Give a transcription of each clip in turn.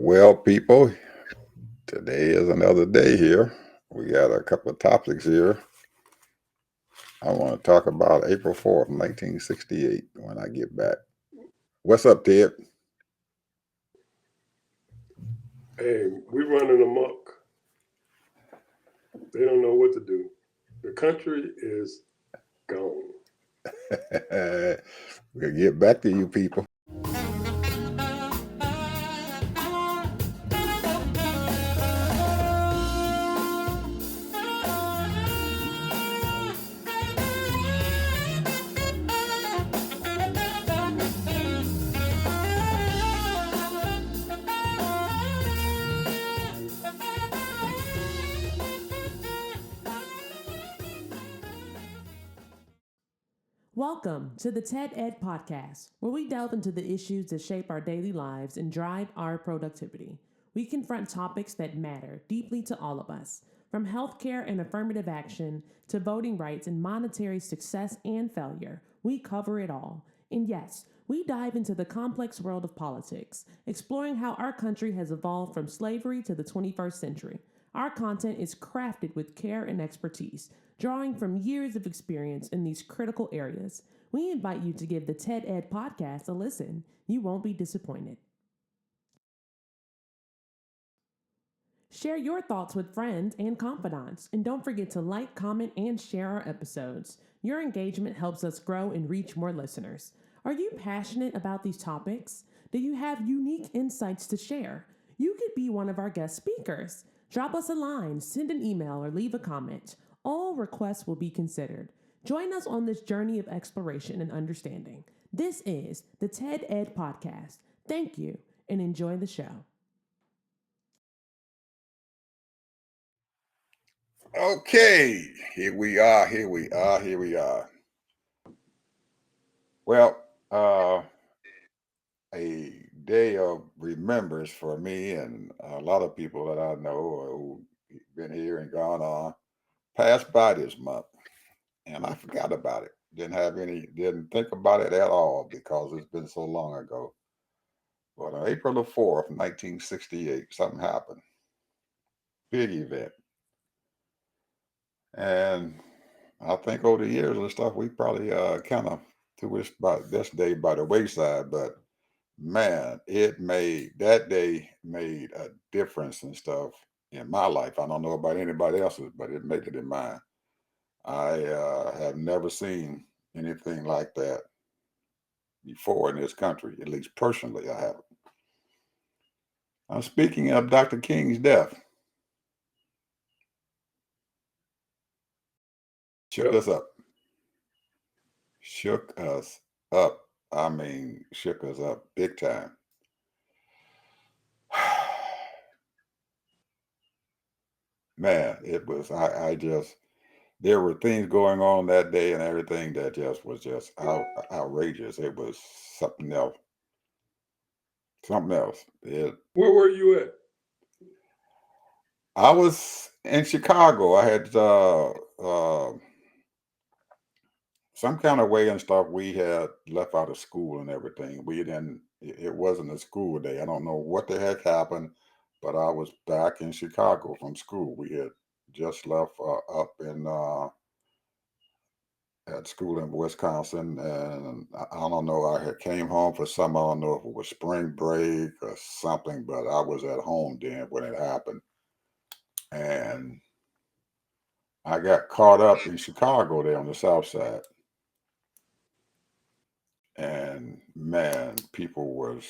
Well, people, today is another day here. We got a couple of topics here. I want to talk about April 4th, 1968, when I get back. What's up, Ted? Hey, we running amok. They don't know what to do. The country is gone. We'll get back to you people. Welcome to the TED Ed Podcast, where we delve into the issues that shape our daily lives and drive our productivity. We confront topics that matter deeply to all of us, from healthcare and affirmative action to voting rights and monetary success and failure. We cover it all. And yes, we dive into the complex world of politics, exploring how our country has evolved from slavery to the 21st century. Our content is crafted with care and expertise, drawing from years of experience in these critical areas. We invite you to give the TED Ed podcast a listen. You won't be disappointed. Share your thoughts with friends and confidants, and don't forget to like, comment, and share our episodes. Your engagement helps us grow and reach more listeners. Are you passionate about these topics? Do you have unique insights to share? You could be one of our guest speakers. Drop us a line, send an email, or leave a comment. All requests will be considered. Join us on this journey of exploration and understanding. This is the TED Ed Podcast. Thank you, and enjoy the show. Okay, here we are. Well, a day of remembrance for me and a lot of people that I know who've been here and gone on passed by this month, and I forgot about it. Didn't think about it at all because it's been so long ago. But on April 4th, 1968, something happened. Big event. And I think over the years and stuff, we probably kind of threw this day by the wayside. But man, that day made a difference and stuff in my life. I don't know about anybody else's, but it made it in mine. I have never seen anything like that before in this country, at least personally, I haven't. I'm speaking of Dr. King's death. Shook Yep. us up. Shook us up. I mean, shook us up big time. Man, it was, I just, there were things going on that day and everything that just was just outrageous. It was something else. Something else. Where were you at? I was in Chicago. I had some kind of way and stuff. We had left out of school and everything. We didn't. It wasn't a school day. I don't know what the heck happened, but I was back in Chicago from school. We had just left up in at school in Wisconsin, and I don't know. I had came home for some. I don't know if it was spring break or something, but I was at home then when it happened, and I got caught up in Chicago there on the South Side, and man, people was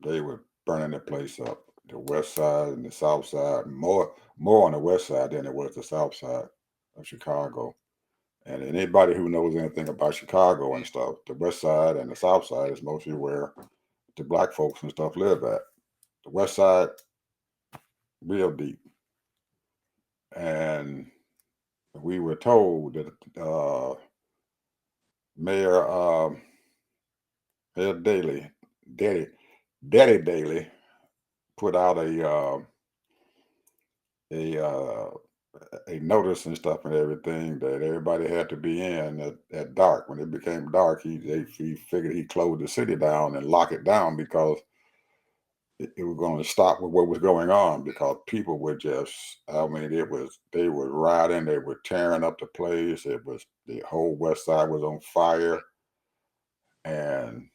they were burning the place up. The West Side and the South Side, more on the West Side than it was the South Side of Chicago. And anybody who knows anything about Chicago and stuff, the West Side and the South Side is mostly where the black folks and stuff live at. The West Side, real deep. And we were told that Mayor Ed Daley, Daddy Daley, put out a a notice and stuff and everything that everybody had to be in at dark. When it became dark, he figured he closed the city down and lock it down because it was going to stop with what was going on because people were just, I mean, they were rioting, they were tearing up the place. It was, the whole west side was on fire. And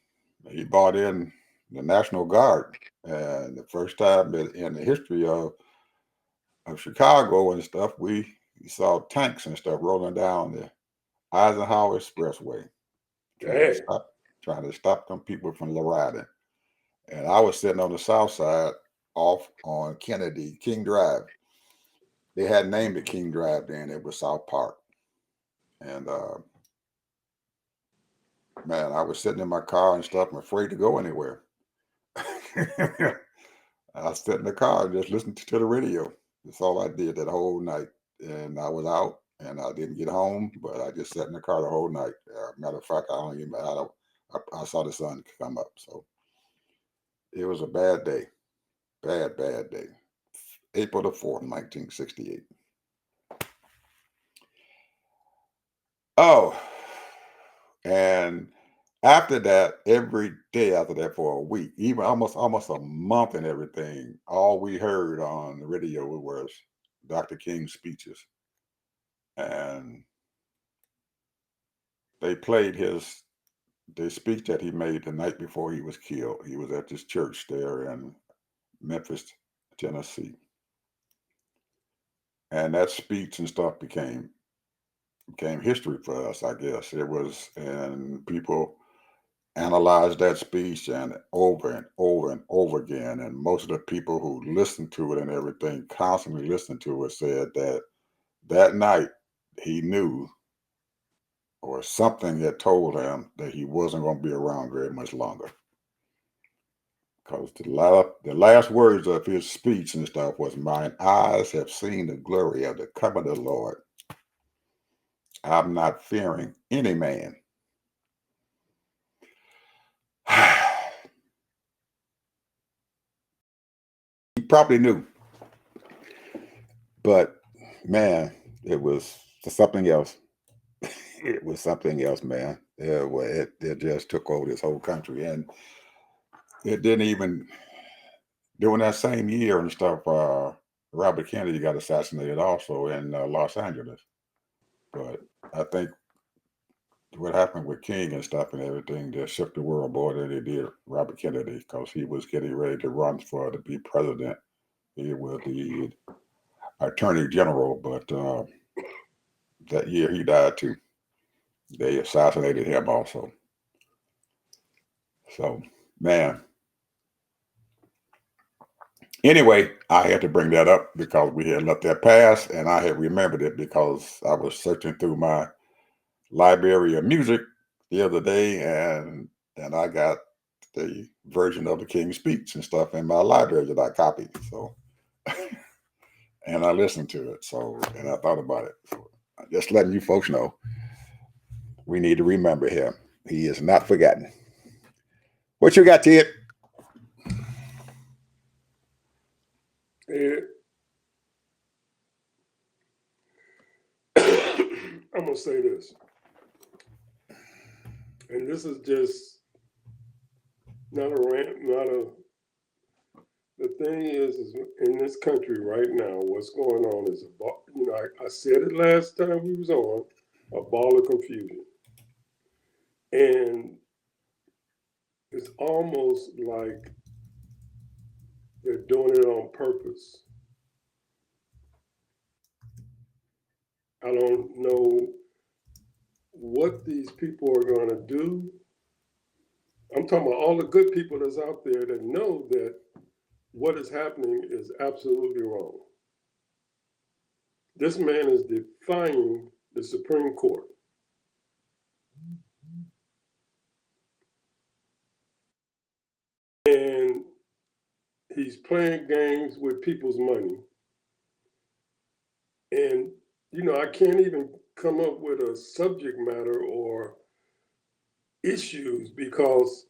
he brought in the National Guard. And the first time in the history of Chicago and stuff, we saw tanks and stuff rolling down the Eisenhower Expressway, trying to Dang. stop trying to stop them people from rioting. And I was sitting on the south side off on Kennedy, King Drive. They had named it King Drive then, it was South Park. And man, I was sitting in my car and stuff, I'm afraid to go anywhere. I sat in the car and just listened to the radio. That's all I did that whole night. And I was out and I didn't get home, but I just sat in the car the whole night. Matter of fact, I saw the sun come up. So it was a bad day, bad day. April the 4th, 1968. Oh, and after that, every day after that for a week, even almost a month and everything, all we heard on the radio was Dr. King's speeches. And they played the speech that he made the night before he was killed. He was at this church there in Memphis, Tennessee. And that speech and stuff became history for us, I guess. It was, and people analyzed that speech and over again. And most of the people who listened to it and everything, constantly listened to it, said that that night he knew, or something had told him, that he wasn't going to be around very much longer. Because the last words of his speech and stuff was, "Mine eyes have seen the glory of the coming of the Lord. I'm not fearing any man." He probably knew, but man, it was something else. It was something else, man. It just took over this whole country, and it didn't even during that same year and stuff. Robert Kennedy got assassinated also in Los Angeles, but I think what happened with King and stuff and everything just shook the world more than it did Robert Kennedy, because he was getting ready to run for to be president. He was the attorney general, but that year he died too. They assassinated him also. So, man. Anyway, I had to bring that up because we had let that pass, and I had remembered it because I was searching through my library of music the other day, and I got the version of the King's Speech and stuff in my library that I copied. So, and I listened to it. So, and I thought about it. So, just letting you folks know, we need to remember him. He is not forgotten. What you got, Ted? And I'm gonna say this, and this is just not a rant, not a. The thing is in this country right now, what's going on is I said it last time we was on, a ball of confusion, and it's almost like they're doing it on purpose. I don't know what these people are going to do. I'm talking about all the good people that's out there that know that what is happening is absolutely wrong. This man is defying the Supreme Court. And he's playing games with people's money. And, I can't even come up with a subject matter or issues because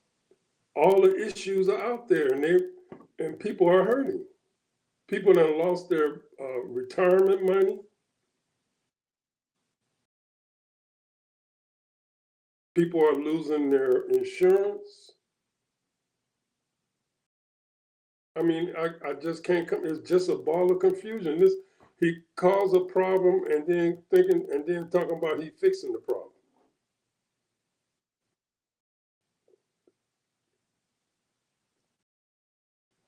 all the issues are out there and people are hurting. People that lost their retirement money. People are losing their insurance. I mean, I just can't come. It's just a ball of confusion. This he caused a problem and then thinking and then talking about he fixing the problem.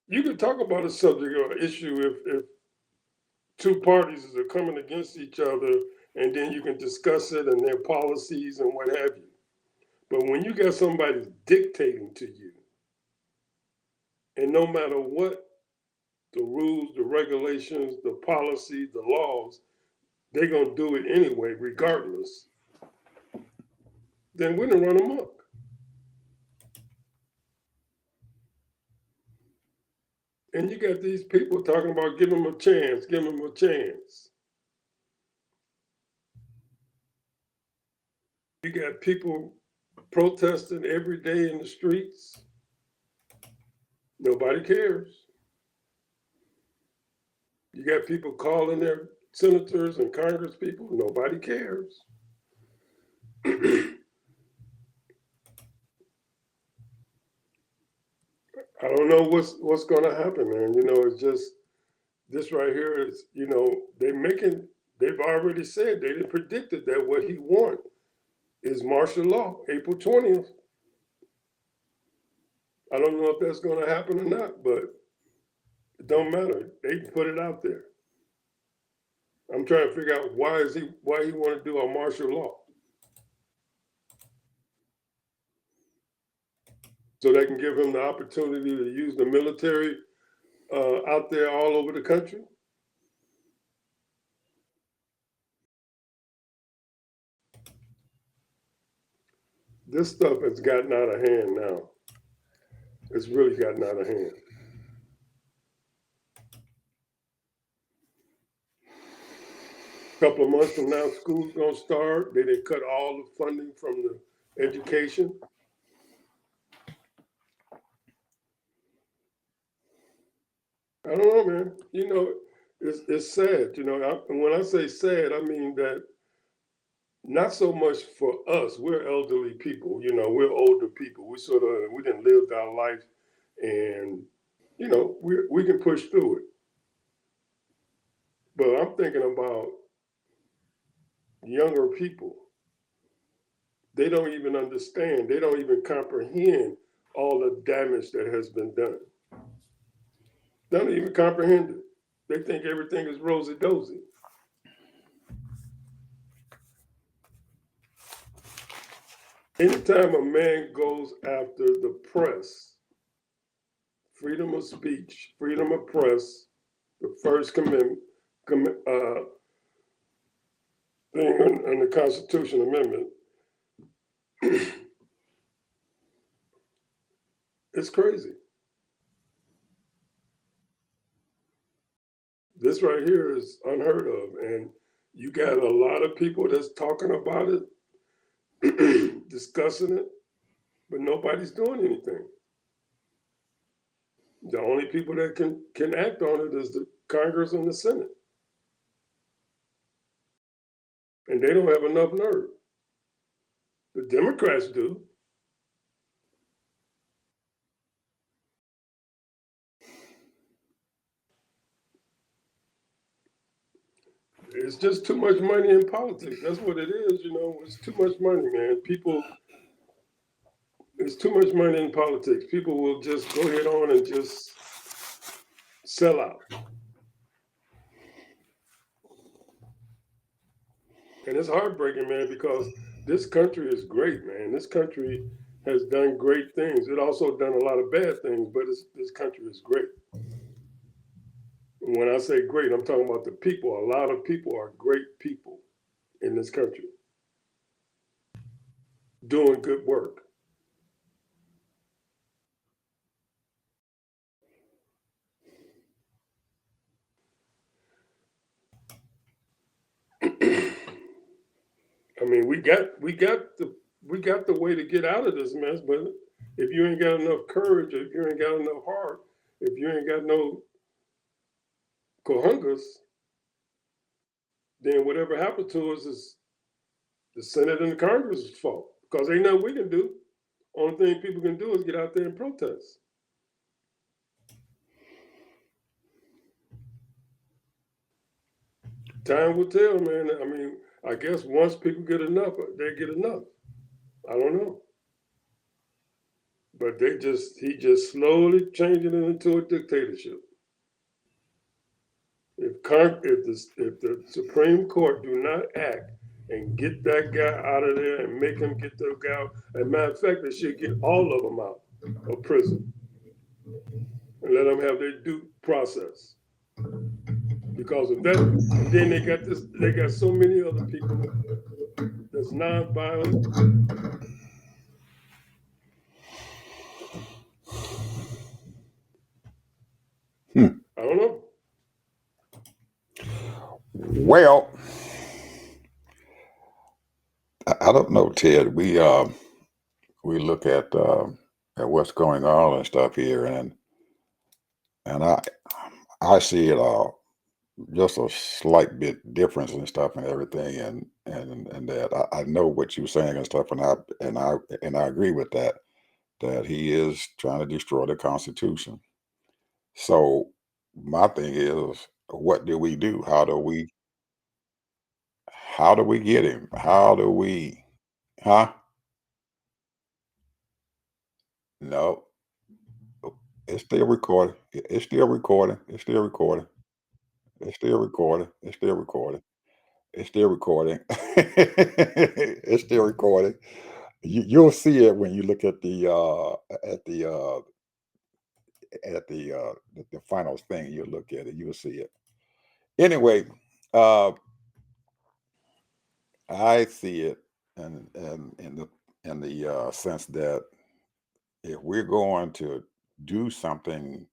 You can talk about a subject or issue if two parties are coming against each other, and then you can discuss it and their policies and what have you. But when you got somebody dictating to you, and no matter what the rules, the regulations, the policies, the laws, they're gonna do it anyway, regardless, then we're gonna run amok. And you got these people talking about give them a chance, give them a chance. You got people protesting every day in the streets. Nobody cares. You got people calling their senators and Congress people. Nobody cares. I don't know what's going to happen, man. You know, it's just this right here is, you know, they've already said they predicted that what he want is martial law, April 20th. I don't know if that's going to happen or not, but it don't matter. They put it out there. I'm trying to figure out why he want to do a martial law, so they can give him the opportunity to use the military out there all over the country. This stuff has gotten out of hand now. It's really gotten out of hand. A couple of months from now, school's gonna start. They didn't cut all the funding from the education. I don't know, man. You know, it's sad. You know, and when I say sad, I mean that not so much for us. We're elderly people. You know, we're older people. We didn't live our life, and you know, we can push through it. But I'm thinking about younger people. They don't even understand. They don't even comprehend all the damage that has been done. They don't even comprehend it. They think everything is rosy dozy. Anytime a man goes after the press, freedom of speech, freedom of press, the first thing on the Constitution Amendment, it's crazy. This right here is unheard of, and you got a lot of people that's talking about it, discussing it, but nobody's doing anything. The only people that can act on it is the Congress and the Senate, and they don't have enough nerve. The Democrats do. It's just too much money in politics. That's what it is, you know. It's too much money, man. It's too much money in politics. People will just go ahead on and just sell out. And it's heartbreaking, man, because this country is great, man. This country has done great things. It also done a lot of bad things, but this country is great. And when I say great, I'm talking about the people. A lot of people are great people in this country doing good work. I mean, we got the way to get out of this mess, but if you ain't got enough courage, if you ain't got enough heart, if you ain't got no cohungus, then whatever happened to us is the Senate and the Congress' fault because ain't nothing we can do. Only thing people can do is get out there and protest. time will tell, man. I mean, I guess once people get enough, they get enough. I don't know, but he just slowly changing it into a dictatorship. If the Supreme Court do not act and get that guy out of there and make him get the guy out, as a matter of fact, they should get all of them out of prison and let them have their due process because of that. And then they got so many other people that's nonviolent. Hmm. I don't know. Well, I don't know, Ted. We look at what's going on and stuff here, and I see it all just a slight bit difference and stuff and everything, and that I know what you're saying and stuff, and I agree with that. That he is trying to destroy the Constitution. So my thing is, what do we do? How do we get him? How do we? Huh? No, it's still recording. It's still recording. It's still recording. It's still recording. It's still recording. It's still recording. It's still recording. You'll see it when you look at the the final thing. You'll look at it. You'll see it. Anyway, uh, I see it in the sense that if we're going to do something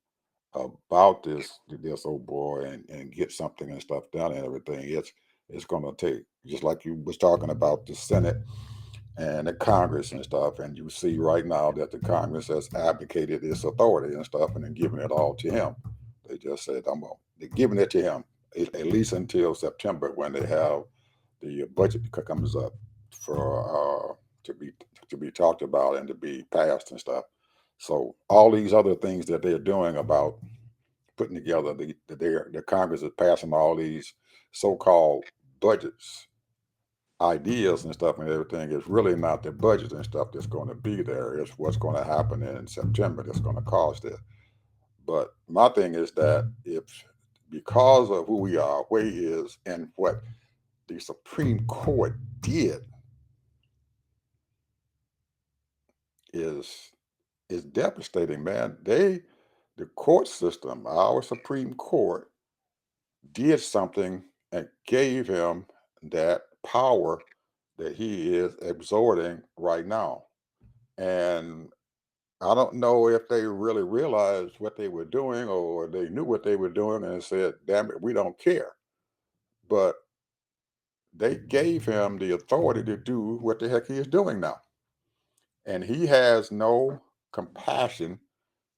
about this old boy and get something and stuff done and everything, it's going to take, just like you was talking about the Senate and the Congress and stuff, and you see right now that the Congress has abdicated its authority and stuff and then giving it all to him. They just said, they're giving it to him at least until September when they have the budget comes up for to be talked about and to be passed and stuff. So all these other things that they're doing about putting together, the Congress is passing all these so-called budgets, ideas and stuff and everything, is really not the budget and stuff that's going to be there. It's what's going to happen in September that's going to cause this. But my thing is that if, because of who we are, where he is, and what the Supreme Court did, is is devastating, man. The court system, our Supreme Court, did something and gave him that power that he is exhorting right now. And I don't know if they really realized what they were doing or they knew what they were doing and said, damn it, we don't care. But they gave him the authority to do what the heck he is doing now. And he has no compassion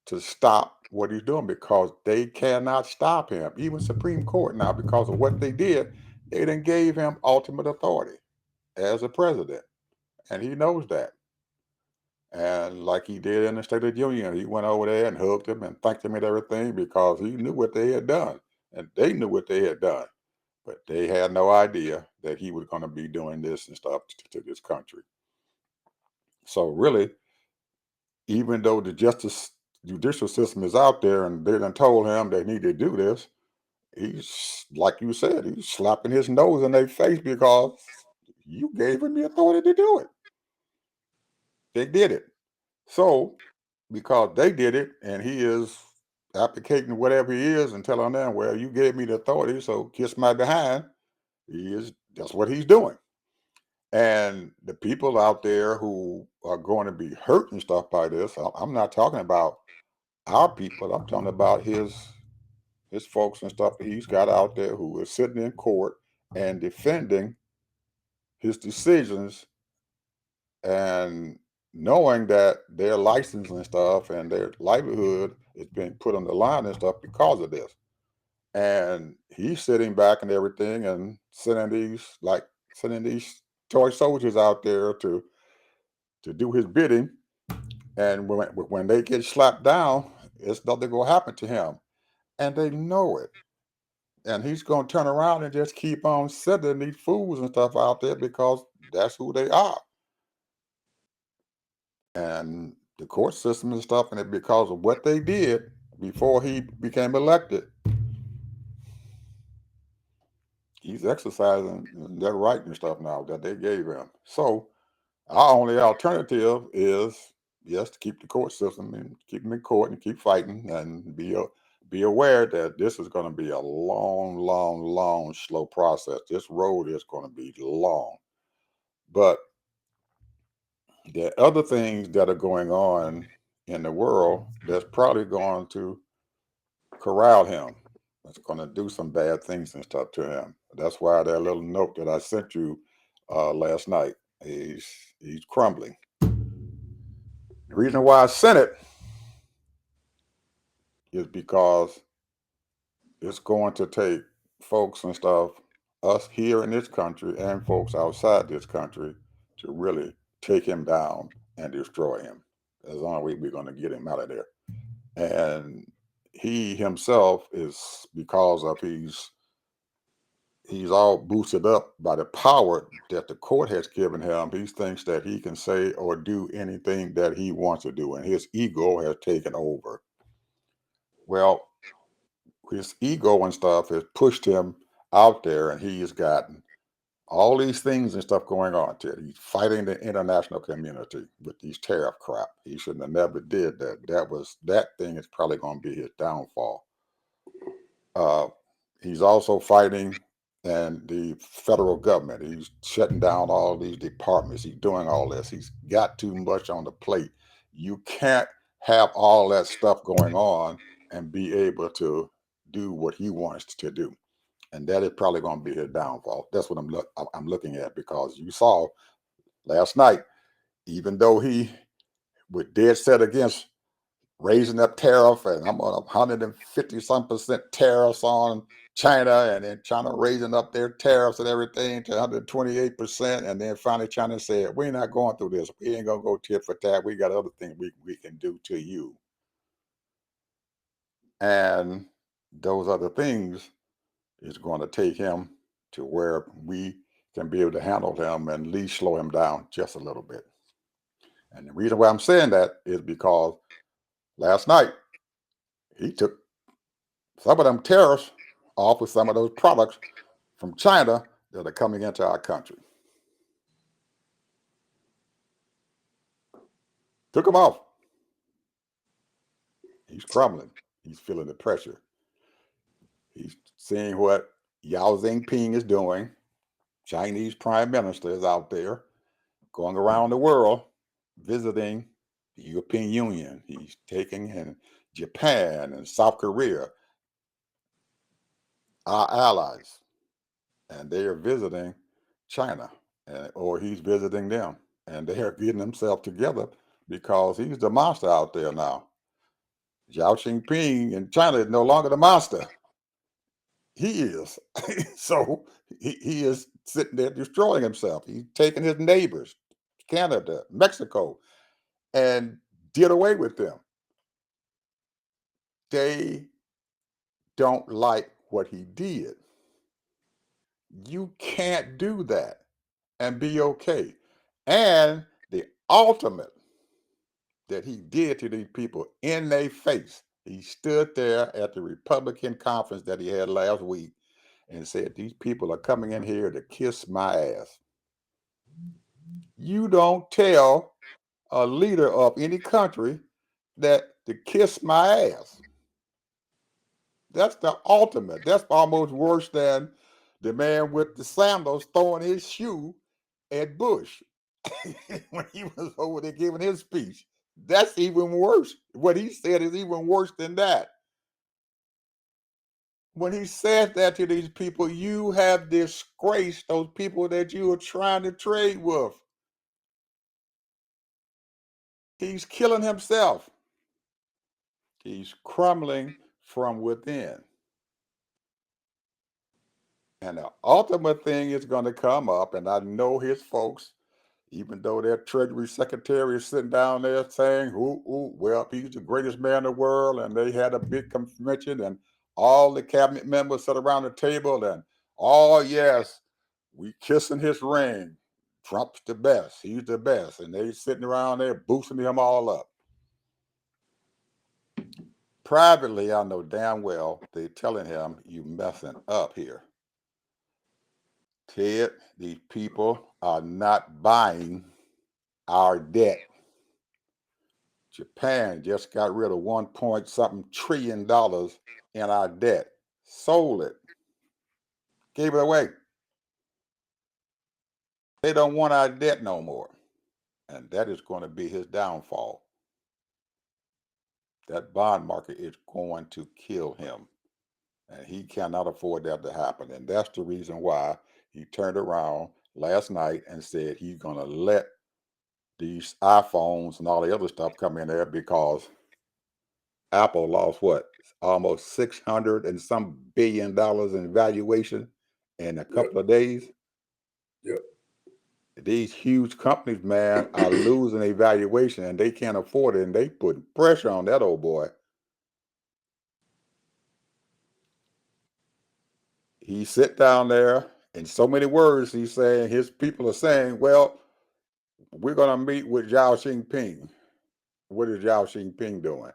to stop what he's doing because they cannot stop him. Even Supreme Court now, because of what they did, they didn't gave him ultimate authority as a president. And he knows that. And like he did in the State of the Union, he went over there and hugged him and thanked him and everything because he knew what they had done. And they knew what they had done. But they had no idea that he was going to be doing this and stuff to this country. So really, even though the justice judicial system is out there and they done told him they need to do this, he's, like you said, he's slapping his nose in their face because you gave him the authority to do it. They did it. So because they did it and he is advocating whatever he is and telling them, well, you gave me the authority, so kiss my behind. That's what he's doing. And the people out there who are going to be hurt and stuff by this, I'm not talking about our people. I'm talking about his folks and stuff that he's got out there who are sitting in court and defending his decisions and knowing that their license and stuff and their livelihood is being put on the line and stuff because of this. And he's sitting back and everything and sending these toy soldiers out there to do his bidding. And when they get slapped down, it's nothing gonna happen to him. And they know it. And he's going to turn around and just keep on sending these fools and stuff out there because that's who they are. And the court system and stuff, and it because of what they did before he became elected, he's exercising that right and stuff now that they gave him. So our only alternative is yes to keep the court system and keep him in court and keep fighting and be aware that this is going to be a long, long, long, slow process. This road is going to be long, but there are other things that are going on in the world that's probably going to corral him. It's going to do some bad things and stuff to him. That's why that little note that I sent you last night, he's he's crumbling. The reason why I sent it is because it's going to take folks and stuff, us here in this country and folks outside this country, to really take him down and destroy him. That's the only way we're going to get him out of there. And he himself is because of he's all boosted up by the power that the court has given him. He thinks that he can say or do anything that he wants to do, and his ego has taken over. Well, his ego and stuff has pushed him out there, and he has gotten all these things and stuff going on. Ted. He's fighting the international community with these tariff crap. He shouldn't have never did that. That thing is probably going to be his downfall. Uh, he's also fighting and the federal government. He's shutting down all these departments. He's doing all this. He's got too much on the plate. You can't have all that stuff going on and be able to do what he wants to do. And that is probably going to be his downfall. That's what I'm looking at because you saw last night, even though he was dead set against raising up tariff, and I'm on 150 some percent tariffs on China, and then China raising up their tariffs and everything to 128%, and then finally China said, "We're not going through this. We ain't gonna go tit for tat. We got other things we can do to you." And those other things is going to take him to where we can be able to handle him and at least slow him down just a little bit. And the reason why I'm saying that is because last night he took some of them tariffs off with some of those products from China that are coming into our country. Took them off. He's crumbling. He's feeling the pressure. He's seeing what Yao Ping is doing. Chinese prime minister is out there going around the world visiting the European Union. He's taking in Japan and South Korea, our allies, and they are visiting China, or he's visiting them, and they are getting themselves together because he's the monster out there now. Xiao Jinping in China is no longer the monster. He is. So he is sitting there destroying himself. He's taking his neighbors, Canada, Mexico, and did away with them. They don't like what he did. You can't do that and be okay. And the ultimate that he did to these people in their face, he stood there at the Republican conference that he had last week and said, "These people are coming in here to kiss my ass." You don't tell a leader of any country that to kiss my ass. That's the ultimate. That's almost worse than the man with the sandals throwing his shoe at Bush when he was over there giving his speech. That's even worse. What he said is even worse than that. When he said that to these people, you have disgraced those people that you are trying to trade with. He's killing himself. He's crumbling from within. And the ultimate thing is going to come up, and I know his folks, even though their Treasury Secretary is sitting down there saying, ooh, ooh, well, he's the greatest man in the world, and they had a big convention, and All the cabinet members sat around the table and, oh, yes, we kissing his ring. Trump's the best. He's the best. And they sitting around there boosting him all up. Privately, I know damn well they telling him you messing up here. Ted, these people are not buying our debt. Japan just got rid of 1 point something trillion dollars in our debt. Sold it. Gave it away. They don't want our debt no more. And that is going to be his downfall. That bond market is going to kill him. And he cannot afford that to happen. And that's the reason why he turned around last night and said he's going to let these iPhones and all the other stuff come in there because Apple lost what? Almost 600 and some $1 billion in valuation in a Yep. couple of days. Yep. These huge companies, man, are losing their valuation and they can't afford it, and they putting pressure on that old boy. He sit down there in so many words. He's saying his people are saying, "Well, we're going to meet with Xiao Jinping." What is Xiao Jinping doing?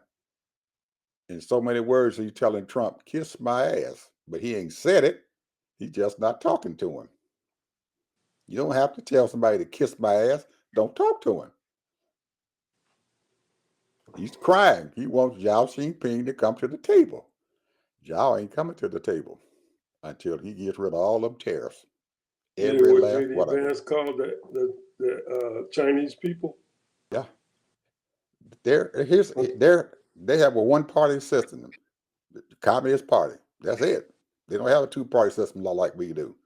In so many words, he's telling Trump, "Kiss my ass," but he ain't said it. He's just not talking to him. You don't have to tell somebody to kiss my ass. Don't talk to him. He's crying. He wants Xiao Jinping to come to the table. Xiao ain't coming to the table until he gets rid of all them tariffs. You hear Every what last JD one of them. Vance called the Chinese people? Yeah. They have a one-party system, the Communist Party. That's it. They don't have a two-party system like we do.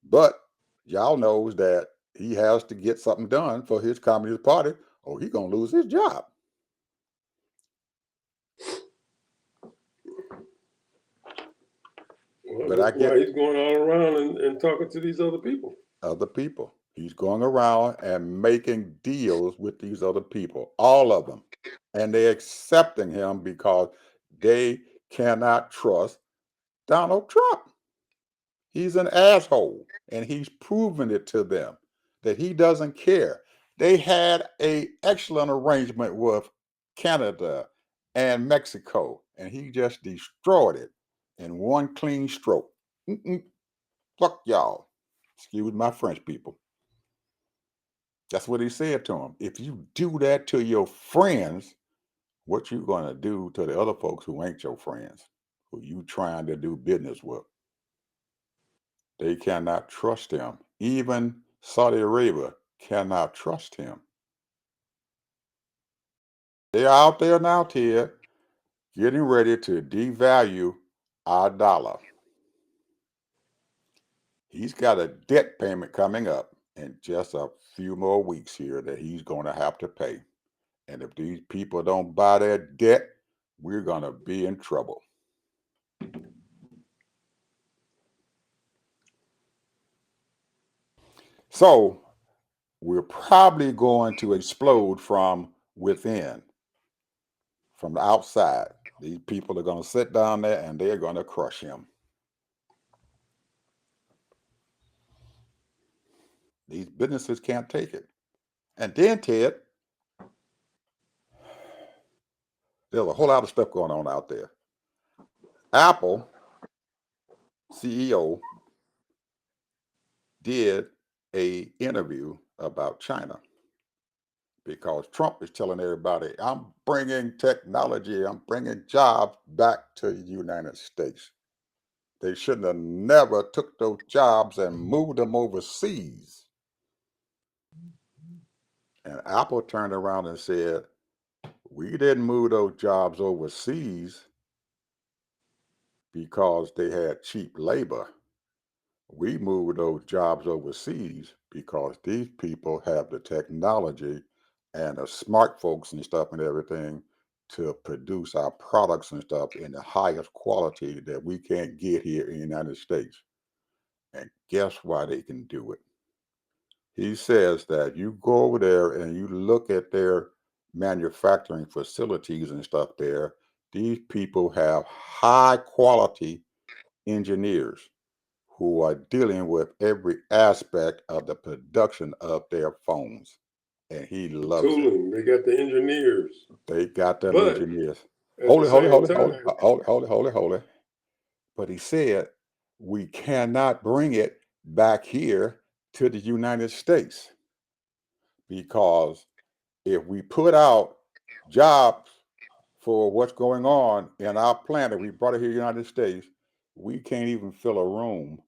But y'all knows that he has to get something done for his Communist Party, or he's gonna lose his job. Well, But I that's why get he's going all around and talking to these other people. other people. He's going around and making deals with these other people, all of them. And they're accepting him because they cannot trust Donald Trump. He's an asshole, and he's proven it to them that he doesn't care. They had a excellent arrangement with Canada and Mexico, and he just destroyed it in one clean stroke. Mm-mm, fuck y'all. Excuse my French people. That's what he said to them. If you do that to your friends, what you gonna do to the other folks who ain't your friends, who you trying to do business with? They cannot trust him. Even Saudi Arabia cannot trust him. They are out there now, Ted, getting ready to devalue our dollar. He's got a debt payment coming up in just a few more weeks here that he's going to have to pay. And if these people don't buy their debt, we're going to be in trouble. So we're probably going to explode from within, from the outside. These people are going to sit down there and they're going to crush him. These businesses can't take it. And then, Ted, there's a whole lot of stuff going on out there. Apple CEO did a interview about China because Trump is telling everybody, "I'm bringing technology, I'm bringing jobs back to the United States." They shouldn't have never took those jobs and moved them overseas. And Apple turned around and said, "We didn't move those jobs overseas because they had cheap labor. We moved those jobs overseas because these people have the technology and the smart folks and stuff and everything to produce our products and stuff in the highest quality that we can't get here in the United States." And guess why they can do it? He says that you go over there and you look at their manufacturing facilities and stuff there, These people have high quality engineers who are dealing with every aspect of the production of their phones. And he The loves it. tooling, they got the engineers. They got them But engineers. at the same Holy, time, holy. But he said, we cannot bring it back here to the United States because if we put out jobs for what's going on in our planet, we brought it here to the United States, we can't even fill a room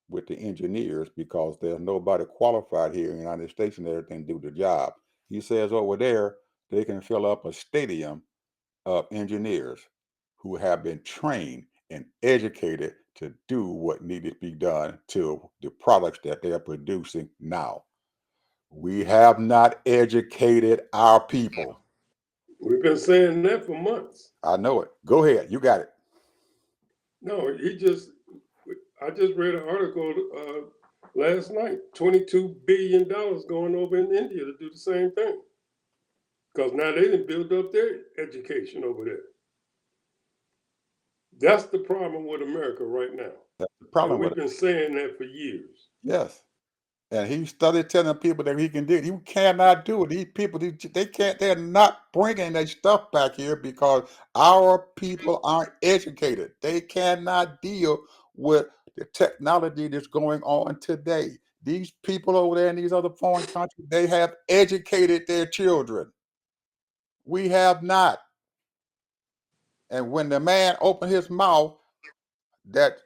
with the engineers because there's nobody qualified here in the United States and everything to do the job. He says over there, they can fill up a stadium of engineers who have been trained and educated to do what needed to be done to the products that they are producing now. We have not educated our people. we've been saying that for months. I know it. Go ahead. You got it. No, I just read an article last night. $22 billion going over in India to do the same thing because now they didn't build up their education over there. That's the problem with America right now, That's the and problem with we've it. been saying that for years. Yes. And he started telling people that he can do it. You cannot do it. These people, they can't, they're not bringing their stuff back here because our people aren't educated. They cannot deal with the technology that's going on today. These people over there in these other foreign countries, they have educated their children. We have not. And when the man opened his mouth, that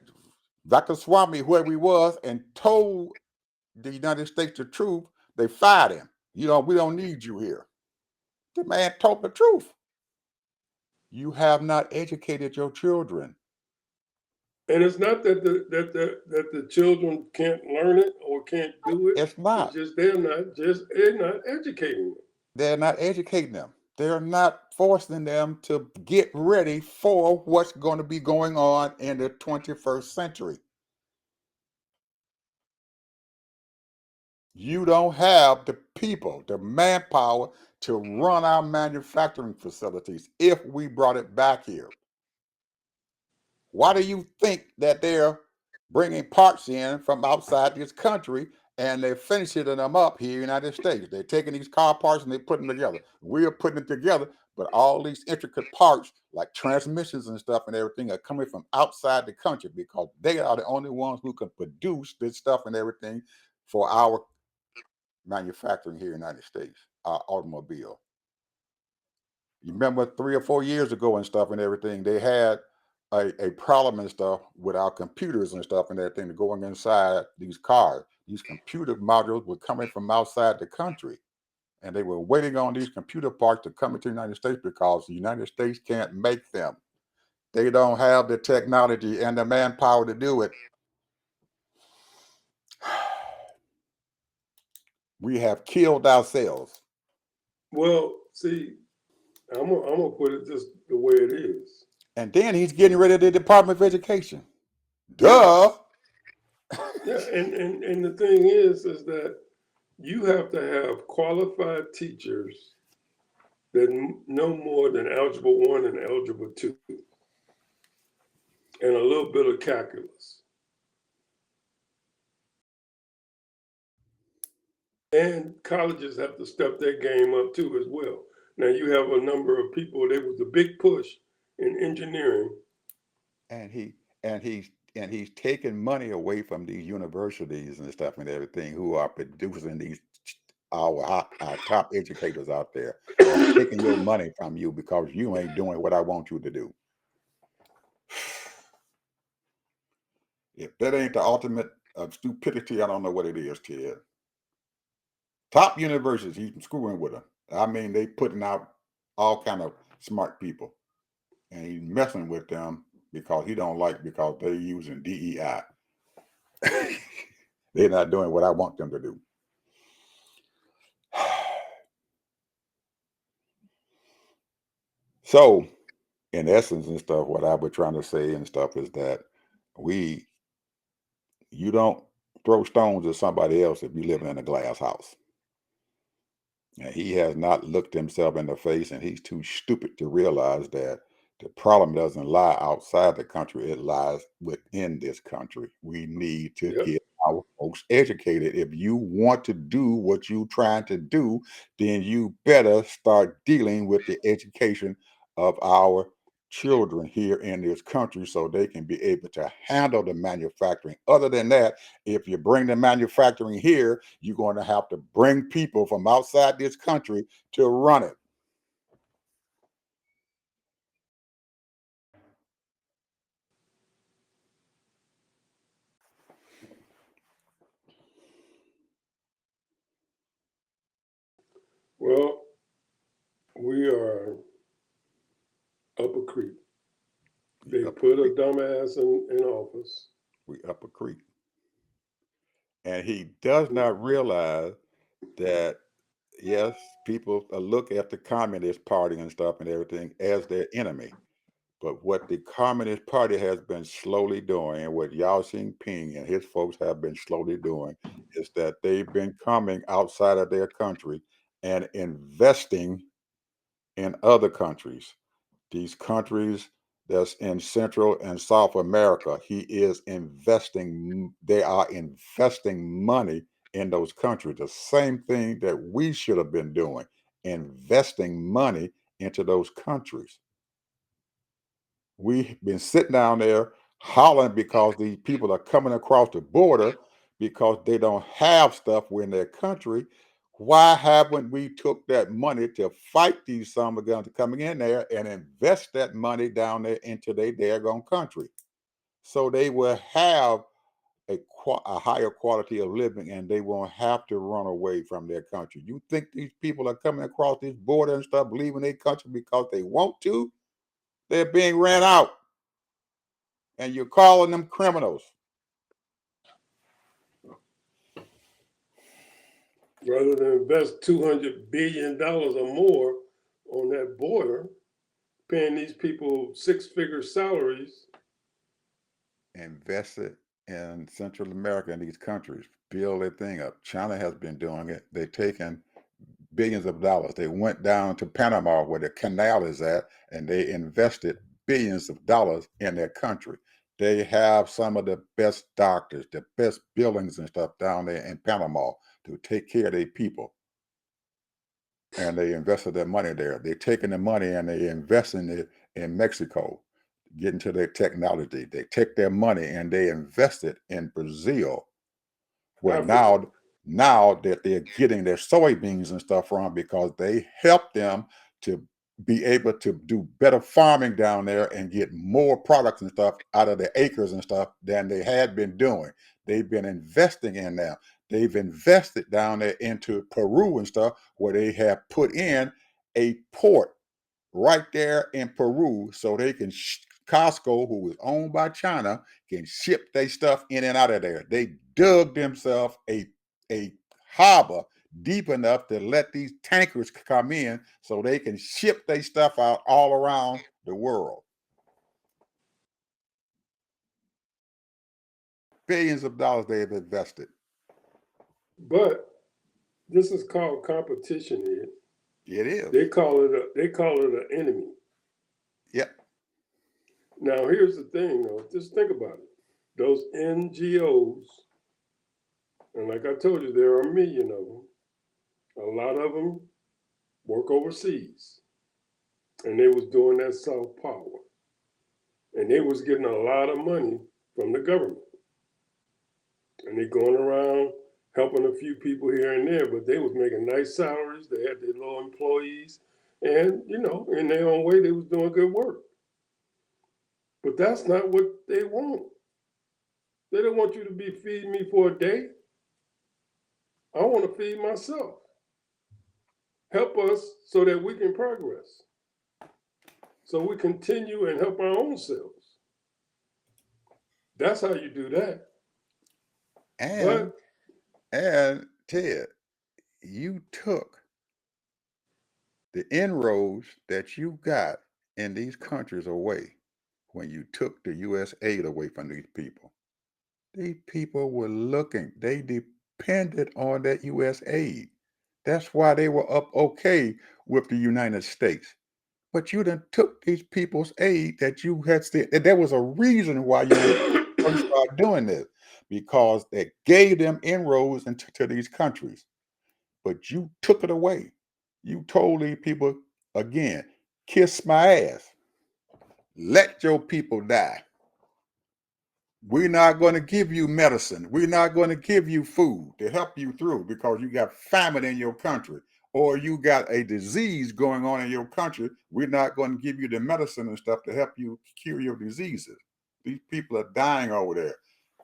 Dr. Swami, whoever he was, and told the United States the truth, they fired him. We don't need you here. The man told the truth. You have not educated your children. And it's not that the children can't learn it or can't do it. It's It's not. just they're not educating them. They're not educating them. They're not forcing them to get ready for what's going to be going on in the 21st century. You don't have the people, the manpower to run our manufacturing facilities if we brought it back here. Why do you think that they're bringing parts in from outside this country and they're finishing them up here in the United States? They're taking these car parts and they put them together. We're putting it together, but all these intricate parts like transmissions and stuff and everything are coming from outside the country because they are the only ones who can produce this stuff and everything for our manufacturing here in the United States, our automobile. You remember 3 or 4 years ago and stuff and everything, they had a problem and stuff with our computers and stuff and everything going inside these cars. These computer modules were coming from outside the country. And they were waiting on these computer parts to come into the United States because the United States can't make them. They don't have the technology and the manpower to do it. We have killed ourselves. Well, see, I'm gonna put it just the way it is. And then he's getting rid of the Department of Education. Yeah, Duh. yeah, and the thing is that you have to have qualified teachers that know more than algebra one and algebra two, and a little bit of calculus. And colleges have to step their game up too as well. Now you have a number of people. There was a big push in engineering. and he's taking money away from these universities and stuff and everything who are producing these our top educators out there. They're taking your money from you because you ain't doing what I want you to do. If that ain't the ultimate of stupidity, I don't know what it is, Ted. Top universities, he's screwing with them. I mean, they putting out all kind of smart people, and he's messing with them because he don't like because they're using DEI. They're not doing what I want them to do. So, in essence and stuff, what I was trying to say and stuff is that we, you don't throw stones at somebody else if you living in a glass house. And he has not looked himself in the face, and he's too stupid to realize that The problem doesn't lie outside the country, it lies within this country. We need to Yep. get our folks educated. If you want to do what you're trying to do, then you better start dealing with the education of our children here in this country so they can be able to handle the manufacturing. Other than that, if you bring the manufacturing here, you're going to have to bring people from outside this country to run it. Well, we are up a creek. We They up a put a creek. dumbass in office. We up a creek. And he does not realize that, yes, people look at the Communist Party and stuff and everything as their enemy. But what the Communist Party has been slowly doing, and what Yao Ping and his folks have been slowly doing, is that they've been coming outside of their country and investing in other countries. These countries that's in Central and South America, they are investing money in those countries. The same thing that we should have been doing, investing money into those countries. We've been sitting down there hollering because these people are coming across the border because they don't have stuff in their country. Why haven't we took that money to fight these summer guns coming in there and invest that money down there into their daggone country so they will have a higher quality of living and they won't have to run away from their country? You think these people are coming across this border and stuff leaving their country because they want to? They're being ran out and you're calling them criminals. Rather than invest $200 billion or more on that border, paying these people six-figure salaries. Invested in Central America and these countries, build their thing up. China has been doing it. They've taken billions of dollars. They went down to Panama where the canal is at and they invested billions of dollars in their country. They have some of the best doctors, the best buildings and stuff down there in Panama to take care of their people. And they invested their money there. They're taking the money and they investing it in Mexico, getting to their technology. They take their money and they invest it in Brazil, where Africa. now that they're getting their soybeans and stuff from because they help them to be able to do better farming down there and get more products and stuff out of the acres and stuff than they had been doing. They've been investing in them. They've invested down there into Peru and stuff where they have put in a port right there in Peru so they can Costco, who is owned by China, can ship their stuff in and out of there. They dug themselves a harbor deep enough to let these tankers come in so they can ship their stuff out all around the world. Billions of dollars they have invested. But this is called competition here. It is. They call it an enemy. Yep. Now here's the thing though, just think about it. Those NGOs, and like I told you, there are a million of them. A lot of them work overseas, and they was doing that soft power, and they was getting a lot of money from the government, and they going around helping a few people here and there, but they was making nice salaries. They had their little employees, and in their own way, they was doing good work. But that's not what they want. They don't want you to be feeding me for a day. I want to feed myself. Help us so that we can progress. So we continue and help our own selves. That's how you do that. And But Ted, you took the inroads that you got in these countries away when you took the U.S. aid away from these people. These people were looking, they depended on that U.S. aid. That's why they were up okay with the United States But you done took these people's aid that you had said that there was a reason why you first started doing this, because they gave them inroads into to these countries, but you took it away. You told these people again, kiss my ass. Let your people die. We're not going to give you medicine. We're not going to give you food to help you through because you got famine in your country or you got a disease going on in your country. We're not going to give you the medicine and stuff to help you cure your diseases. These people are dying over there.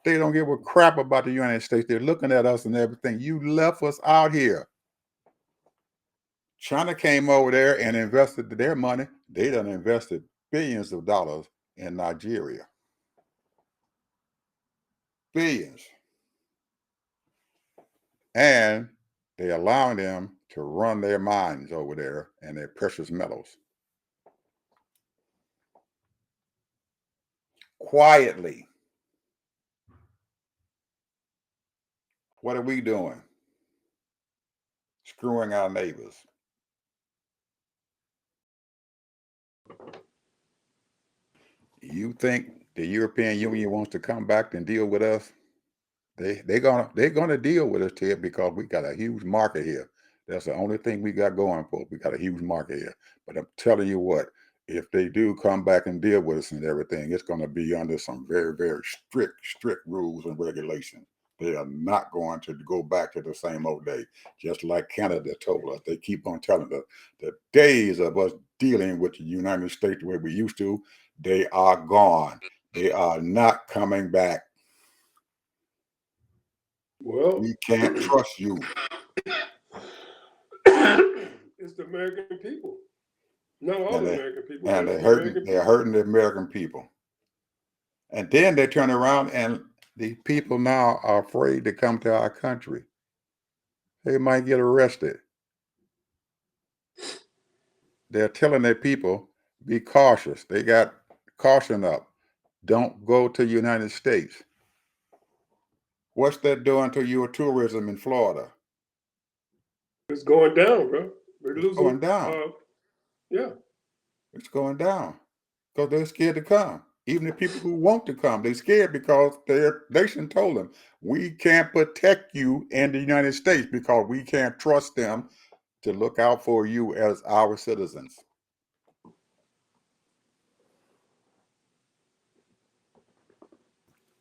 They don't give a crap about the United States. They're looking at us and everything. You left us out here. China came over there and invested their money. They done invested billions of dollars in Nigeria. Billions. And they allowing them to run their mines over there and their precious metals quietly. What are we doing? Screwing our neighbors. You think the European Union wants to come back and deal with us? They're gonna deal with us, Ted, because we got a huge market here. That's the only thing we got going for. We got a huge market here. But I'm telling you what, if they do come back and deal with us and everything, it's gonna be under some very, very strict rules and regulations. They are not going to go back to the same old day. Just like Canada told us. They keep on telling us the days of us dealing with the United States the way we used to, they are gone. They are not coming back. Well, We can't trust you. it's the American people. Not all And the they American people, but and it's they're the hurting American they're people. hurting the American people. And then they turn around and the people now are afraid to come to our country. They might get arrested. They're telling their people, be cautious. They got caution up. Don't go to the United States. What's that doing to your tourism in Florida? It's going down, bro. We're It's losing. going down. Yeah. It's going down. Because they're scared to come. Even the people who want to come, they're scared because their nation told them, we can't protect you in the United States because we can't trust them to look out for you as our citizens.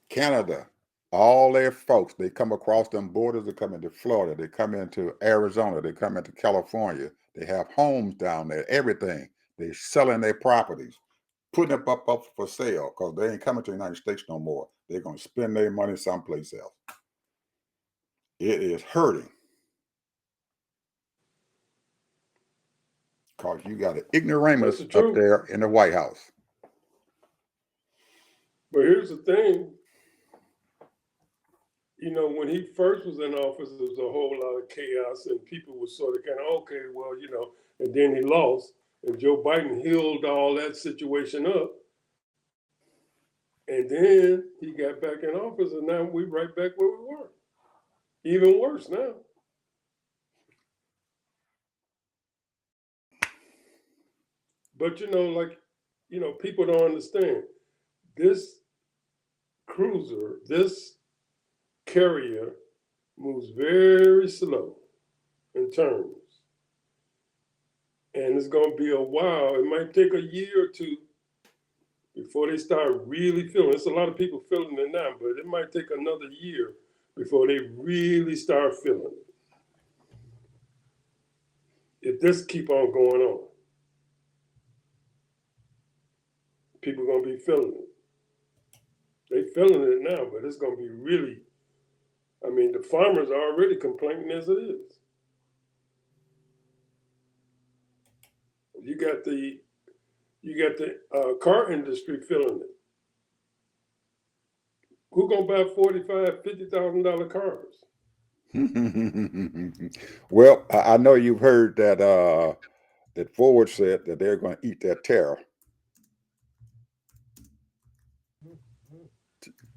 Canada, all their folks, they come across them borders, they come into Florida, they come into Arizona, they come into California, they have homes down there, everything. They're selling their properties, putting them up for sale because they ain't coming to the United States no more. They're going to spend their money someplace else. It is hurting because you got an That's ignoramus the up truth. there in the White House. But here's the thing, when he first was in office, there was a whole lot of chaos, and people were sort of kind of okay, well, and then he lost, and Joe Biden healed all that situation up, and then he got back in office, and now we right back where we were, even worse now. But people don't understand this cruiser, this carrier moves very slow in turns. And it's going to be a while. It might take a year or two before they start really feeling. There's a lot of people feeling it now, but it might take another year before they really start feeling it. If this keep on going on, people are going to be feeling it. They feeling it now, but it's going to be really. I mean, the farmers are already complaining as it is. You got the car industry feeling it. Who gonna buy 45, $50,000 cars? Well, I know you've heard that Ford said that they're going to eat their tariff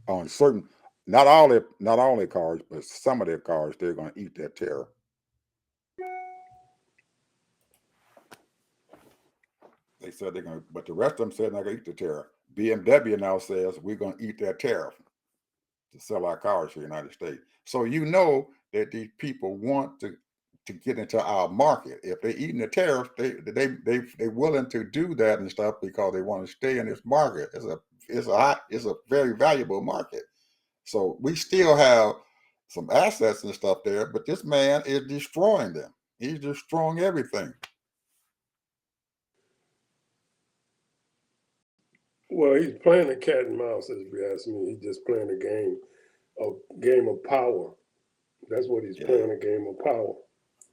on certain, not all their cars, but some of their cars. They're going to eat their tariff. They said they're going to, but the rest of them said they're not going to eat the tariff. BMW now says we're going to eat that tariff to sell our cars to the United States. So you know that these people want to get into our market. If they're eating the tariff, they willing to do that and stuff because they want to stay in this market. It's a very valuable market. So we still have some assets and stuff there, but this man is destroying them. He's destroying everything. Well, he's playing a cat and mouse, as you ask me. He's just playing a game of power. That's what he's Yeah, playing, a game of power.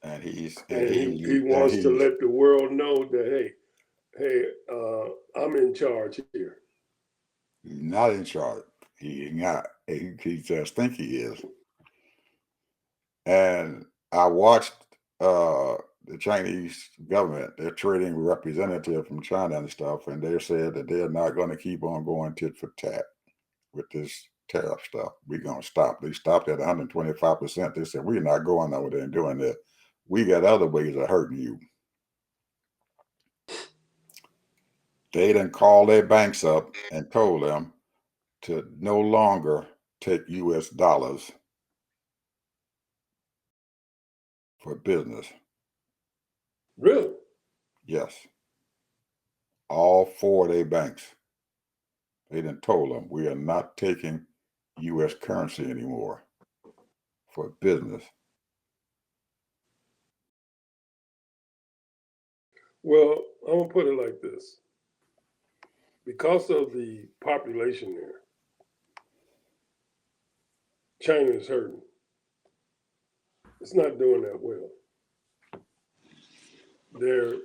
and And he wants to he's let the world know that, hey, I'm in charge here. not in charge. He not. He just think he is. And I watched the Chinese government. They're trading representative from China and stuff, and they said that they're not going to keep on going tit for tat with this tariff stuff. We're going to stop. They stopped at 125%. They said we're not going over there and doing that. We got other ways of hurting you. They done called their banks up and told them to no longer take U.S. dollars for business. Really? Yes, all four of their banks. They done told them we are not taking U.S. currency anymore for business. Well, I'm going to put it like this. Because of the population there, China is hurting. It's not doing that well. They're,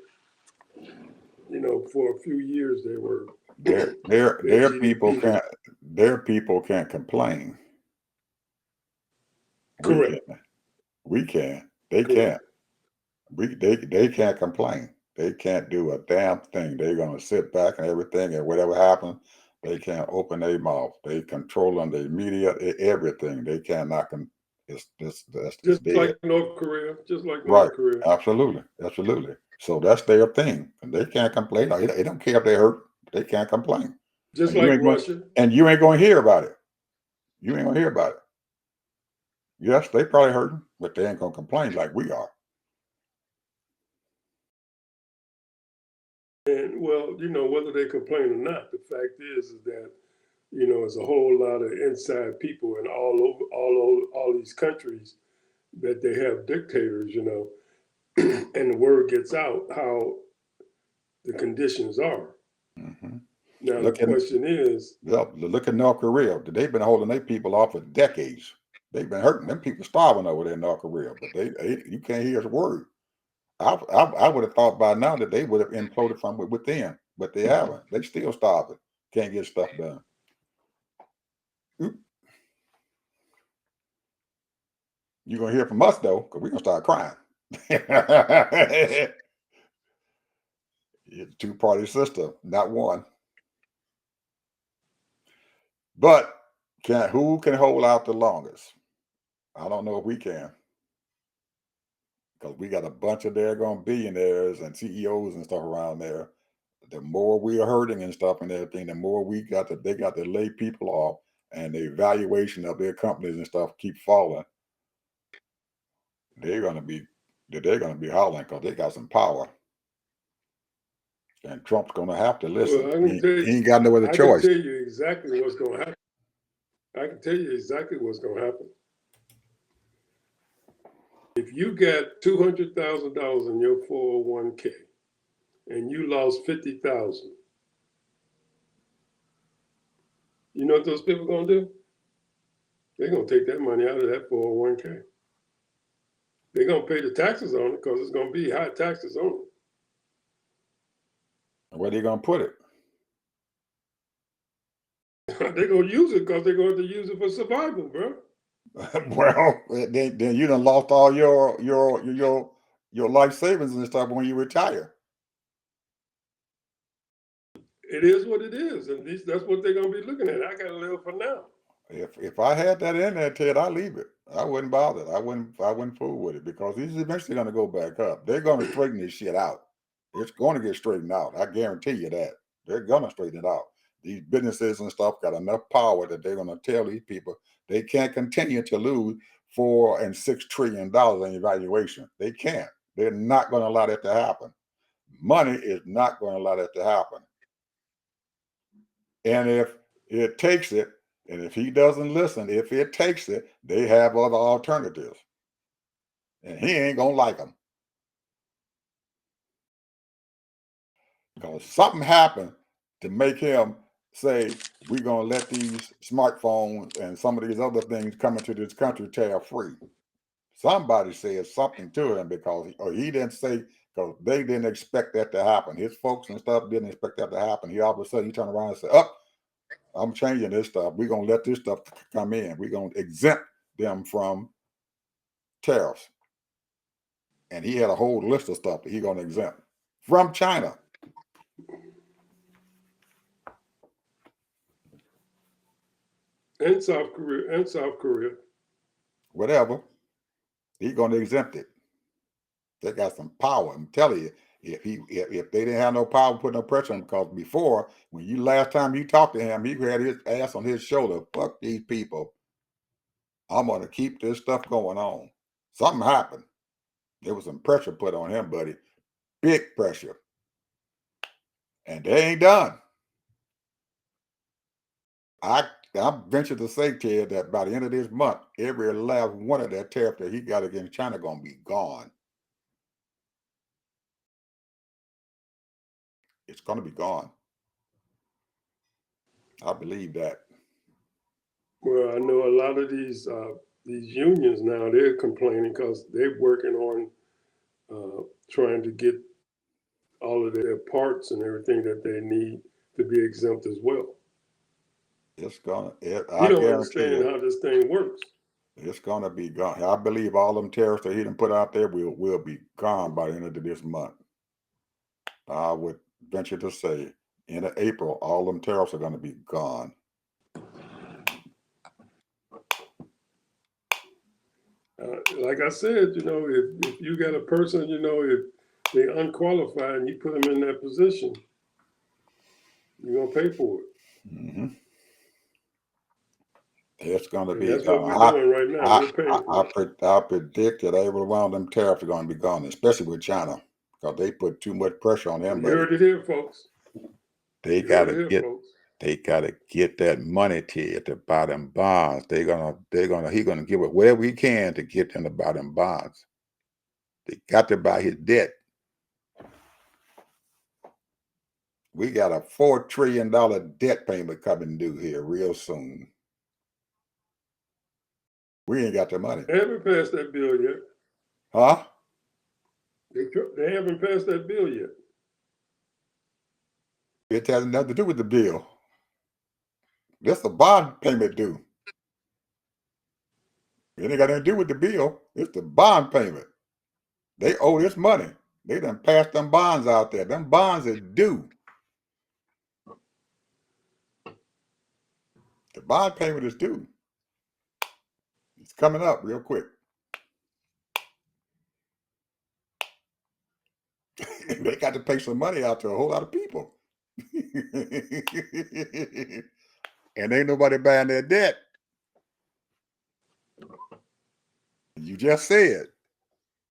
for a few years, they were, their Their people GDP was can't complain. We can. correct. We can. They can't. Correct. They can't complain. They can't do a damn thing. They're gonna sit back and everything, and whatever happens, they can't open their mouth. They controlling the media, everything. They cannot. It's Just dead. like North Korea. Just like Right. North Korea. Absolutely. Absolutely. So that's their thing, and they can't complain. They don't care if they hurt. They can't complain, Just and you like ain't going. Russia. And you ain't going to hear about it. You ain't going to hear about it. Yes, they probably hurting, but they ain't going to complain like we are. And well, whether they complain or not, the fact is that, it's a whole lot of inside people in all these countries that they have dictators, and the word gets out how the conditions are. Hmm. Now the Look at question is, look at North Korea. They've been holding their people off for decades. They've been hurting them people starving over there in North Korea, but you can't hear a word. I would have thought by now that they would have imploded from within, but they haven't. They still starving. Can't get stuff done. Oop. You're gonna hear from us though, because we're gonna start crying. It's a two-party system, not one. But who can hold out the longest? I don't know if we can, because we got a bunch of daggone billionaires and CEOs and stuff around there. The more we are hurting and stuff and everything, the more they got to lay people off, and the valuation of their companies and stuff keep falling. They're gonna be they're gonna be hollering because they got some power, and Trump's gonna have to well, listen. He ain't got no other I can choice. tell you exactly what's going to happen. I can tell you exactly what's going to happen. If you got $200,000 in your 401k and you lost 50,000, you know what those people are going to do? They're going to take that money out of that 401k. They're going to pay the taxes on it because it's going to be high taxes on Where they gonna put it? it. They're going to use it because they're going to use it for survival, bro. Well, then you done lost all your life savings and stuff when you retire. It is what it is. At least that's what they're going to be looking at. I got to live for now. If I had that in there, Ted, I'd leave it. I wouldn't bother. I wouldn't fool with it because it's eventually gonna go back up. They're gonna straighten this shit out. It's going to get straightened out. I guarantee you that. They're going to straighten it out. These businesses and stuff got enough power that they're going to tell these people they can't continue to lose $4 and $6 trillion in evaluation. They can't. They're not going to allow that to happen. Money is not going to allow that to happen. And if it takes it, and if he doesn't listen, if it takes it, they have other alternatives. And he ain't going to like them. Because something happened to make him say, we're going to let these smartphones and some of these other things come into this country tariff free. Somebody said something to him because, or he didn't say, because they didn't expect that to happen. His folks and stuff didn't expect that to happen. He all of a sudden, he turned around and said, oh, I'm changing this stuff. We're going to let this stuff come in. We're going to exempt them from tariffs. And he had a whole list of stuff that he's going to exempt from China. And South Korea. Whatever. He's going to exempt it. They got some power. I'm telling you, if they didn't have no power, put no pressure on him, because before, when you last time you talked to him, he had his ass on his shoulder. Fuck these people. I'm going to keep this stuff going on. Something happened. There was some pressure put on him, buddy. Big pressure. And they ain't done. I venture to say, Ted, that by the end of this month, every last one of that tariff that he got against China going to be gone. It's going to be gone. I believe that. Well, I know a lot of these unions now, they're complaining because they're working on trying to get all of their parts and everything that they need to be exempt as well. It's gonna. He I don't guarantee understand you, how this thing works. it's gonna be gone. I believe all them tariffs that he done put out there will be gone by the end of this month. I would venture to say, end of April, all them tariffs are gonna be gone. Like I said, if you got a person, if they're unqualified and you put them in that position, you're gonna pay for it. Mm-hmm. It's gonna And be that's what gone. we're doing right now. We're paying for it. I predict that every one of them tariffs are gonna be gone, especially with China, because they put too much pressure on Well, them, you buddy. heard it here, folks. They You heard gotta it here, get folks. They gotta get that money to buy them bonds. He gonna give it whatever he can to get them to buy them bonds. They got to buy his debt. We got a $4 trillion debt payment coming due here real soon. We ain't got the money. They haven't passed that bill yet. Huh? They haven't passed that bill yet. It has nothing to do with the bill. That's a bond payment due. It ain't got nothing to do with the bill. It's the bond payment. They owe this money. They done passed them bonds out there. Them bonds are due. The bond payment is due. It's coming up real quick. They got to pay some money out to a whole lot of people. And ain't nobody buying their debt. You just said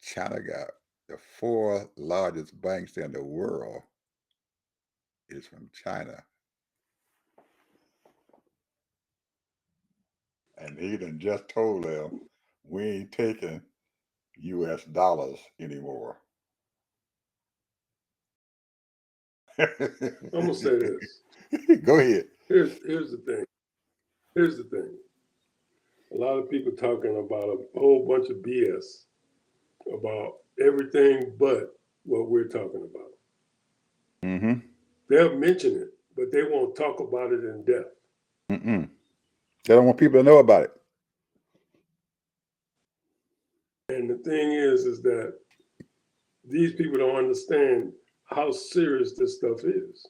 China got the 4 largest banks in the world is from China. And he done just told them we ain't taking US dollars anymore. I'm gonna say this. Go ahead. Here's the thing. Here's the thing. A lot of people talking about a whole bunch of BS about everything but what we're talking about. Mm-hmm. They'll mention it, but they won't talk about it in depth. Mm-mm. They don't want people to know about it. And the thing is that these people don't understand how serious this stuff is.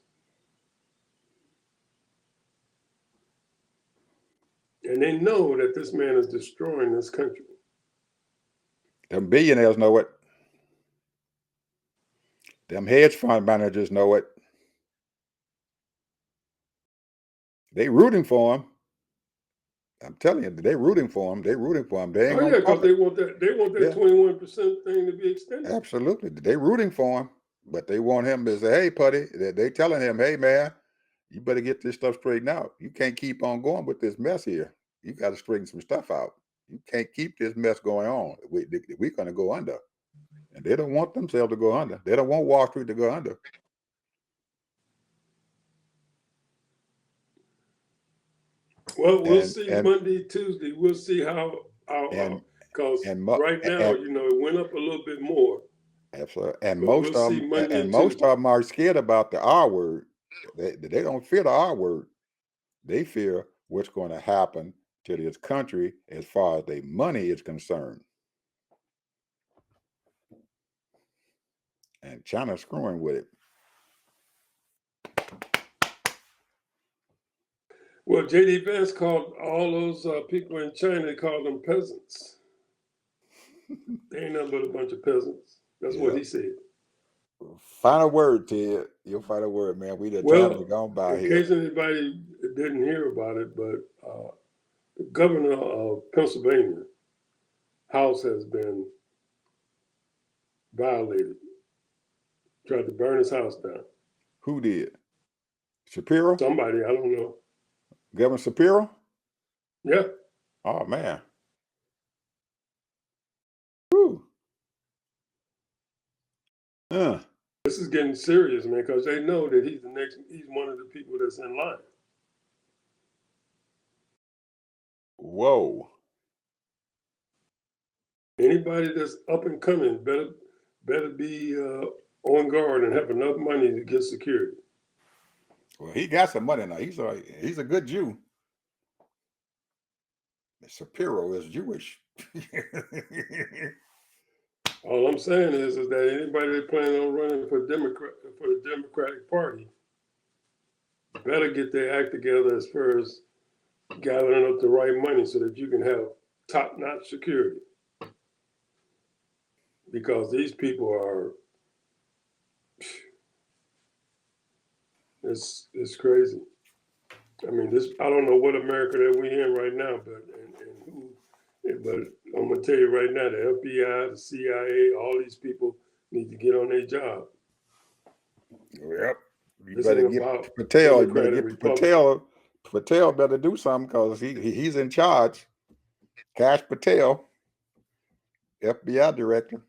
And they know that this man is destroying this country. Them billionaires know it. Them hedge fund managers know it. They rooting for him. I'm telling you, they rooting for him. They rooting for him. They ain't Oh gonna yeah, call because it. they want that Yeah, 21% thing to be extended. absolutely. They rooting for him, but they want him to say, "Hey, Putty," they telling him, "Hey, man, you better get this stuff straightened out. You can't keep on going with this mess here. You got to straighten some stuff out. You can't keep this mess going on. We're going to go under." And they don't want themselves to go under. They don't want Wall Street to go under. Well, we'll And see and Monday, Tuesday. We'll see how and because and right now, and it went up a little bit more, absolutely. And but we'll most of see them Monday and and most Tuesday. of them are scared about the R word. They don't fear the R word. They fear what's going to happen to this country as far as their money is concerned. And China's screwing with it. Well, J.D. Vance called all those people in China, he called them peasants. They ain't nothing but a bunch of peasants. That's what Yeah. he said. Final word, Ted. Your final word, man. The time has Well, gone by in here. case anybody didn't hear about it, but the governor of Pennsylvania house has been violated. Tried to burn his house down. Who did? Shapiro? Somebody, I don't know. Governor Shapiro? Yeah, Oh man. Whew. Uh, this is getting serious, man, because they know that he's one of the people that's in line. whoa. Anybody that's up and coming better be on guard and have enough money to get security. Well, he got some money now. He's a good Jew. Shapiro is Jewish. All I'm saying is that anybody that planning on running for the Democratic Party better get their act together as far as gathering up the right money so that you can have top-notch security. Because these people are, it's crazy. I mean, this I don't know what America that we in right now, and who, but I'm gonna tell you right now, the FBI, the CIA, all these people need to get on their job. Yep. You This better ain't get about Patel. You better Democrat and get Republican. Patel. Patel better do something because he's in charge. Cash Patel, FBI director.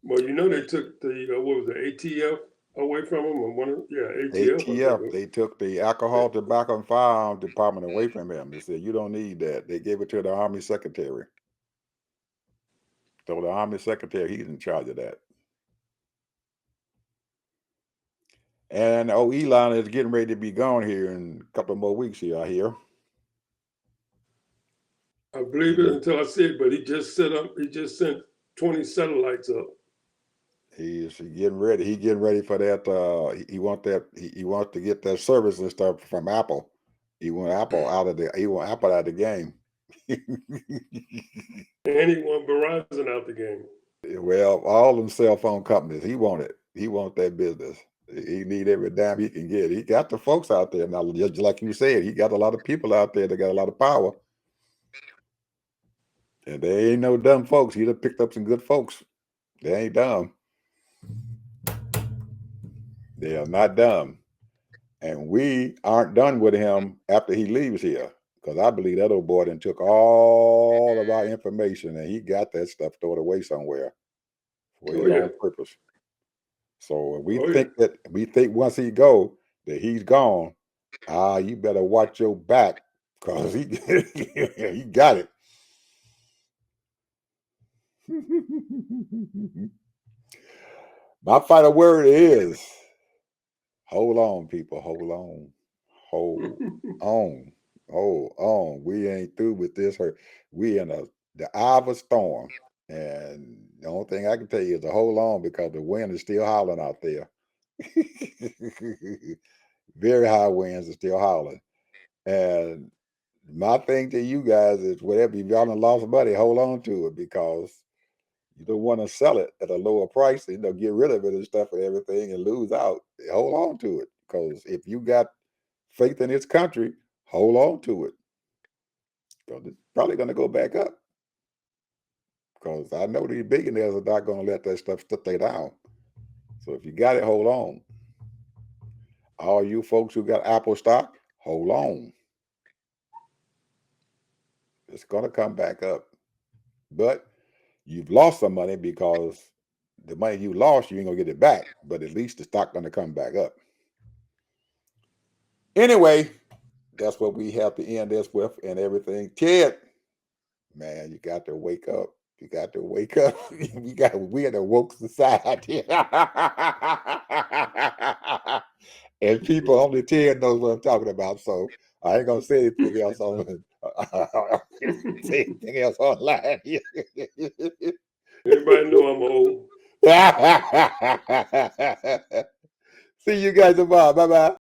Well, they took the what was it, ATF away from them, or ATF, I think. ATF, they took the alcohol, tobacco, and firearm department away from him. They said, you don't need that. They gave it to the Army Secretary. So the Army Secretary, he's in charge of that. And Elon is getting ready to be gone here in a couple more weeks here, I hear. I He believe it been, until I see it, but he just set up. He just sent 20 satellites up. he's getting ready. He getting ready for that. He want that. He wants to get that service and stuff from Apple. He want Apple out of the game. And he want Verizon out the game. Well, all them cell phone companies, he want it. He want that business. He need every dime he can get. He got the folks out there now, just like you said. He got a lot of people out there that got a lot of power, and they ain't no dumb folks. He done picked up some good folks. They ain't dumb. They are not dumb, and we aren't done with him after he leaves here, because I believe that old boy done took all of our information and he got that stuff stored away somewhere for Oh his yeah, own purpose. So oh yeah. we think once he go that he's gone. You better watch your back because he he got it. My final word is hold on, people. Hold on. Hold on. Hold on. We ain't through with this. We in the eye of a storm. And the only thing I can tell you is to hold on because the wind is still howling out there. Very high winds are still howling. And my thing to you guys is whatever, if y'all done lost money, hold on to it because You don't want to sell it at a lower price, get rid of it and stuff and everything and lose out. Hold on to it. Because if you got faith in this country, hold on to it. Because it's probably going to go back up. Because I know these billionaires are not going to let that stuff stay down. So if you got it, hold on. All you folks who got Apple stock, hold on. It's going to come back up. But you've lost some money because the money you lost, you ain't going to get it back. But at least the stock going to come back up. Anyway, that's what we have to end this with and everything. Ted, man, you got to wake up. You got to wake up. We're in a woke society. And people only Ted knows what I'm talking about. So I ain't gonna say anything else on say anything else online. Everybody know I'm old. See you guys tomorrow. Bye bye.